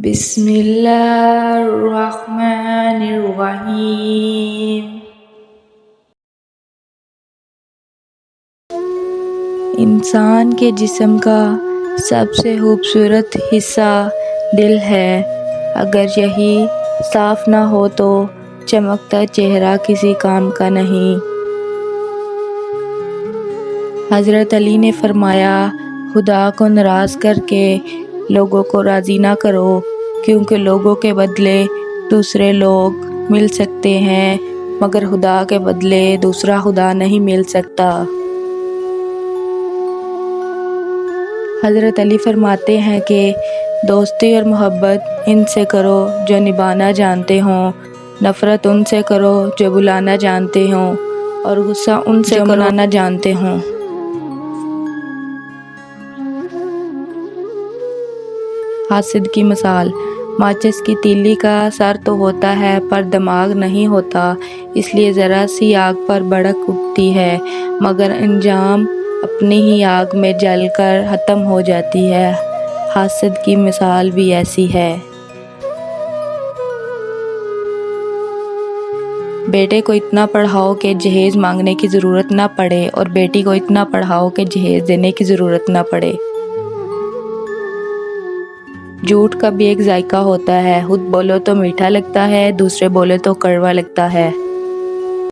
بسم اللہ الرحمن الرحیم۔ انسان کے جسم کا سب سے خوبصورت حصہ دل ہے۔ اگر یہی صاف نہ ہو تو چمکتا چہرہ کسی کام کا نہیں۔ حضرت علی نے فرمایا، خدا کو ناراض کر کے لوگوں کو راضی نہ کرو، کیونکہ لوگوں کے بدلے دوسرے لوگ مل سکتے ہیں مگر خدا کے بدلے دوسرا خدا نہیں مل سکتا۔ حضرت علی فرماتے ہیں کہ دوستی اور محبت ان سے کرو جو نبھانا جانتے ہوں، نفرت ان سے کرو جو بلانا جانتے ہوں، اور غصہ ان سے جو منانا جانتے ہوں۔ حاسد کی مثال۔ ماچس کی تیلی کا سر تو ہوتا ہے پر دماغ نہیں ہوتا، اس لیے ذرا سی آگ پر بھڑک اٹھتی ہے مگر انجام اپنی ہی آگ میں جل کر ختم ہو جاتی ہے۔ حاسد کی مثال بھی ایسی ہے۔ بیٹے کو اتنا پڑھاؤ کہ جہیز مانگنے کی ضرورت نہ پڑے اور بیٹی کو اتنا پڑھاؤ کہ جہیز دینے کی ضرورت نہ پڑے۔ جھوٹ کا بھی ایک ذائقہ ہوتا ہے، خود بولو تو میٹھا لگتا ہے، دوسرے بولے تو کڑوا لگتا ہے۔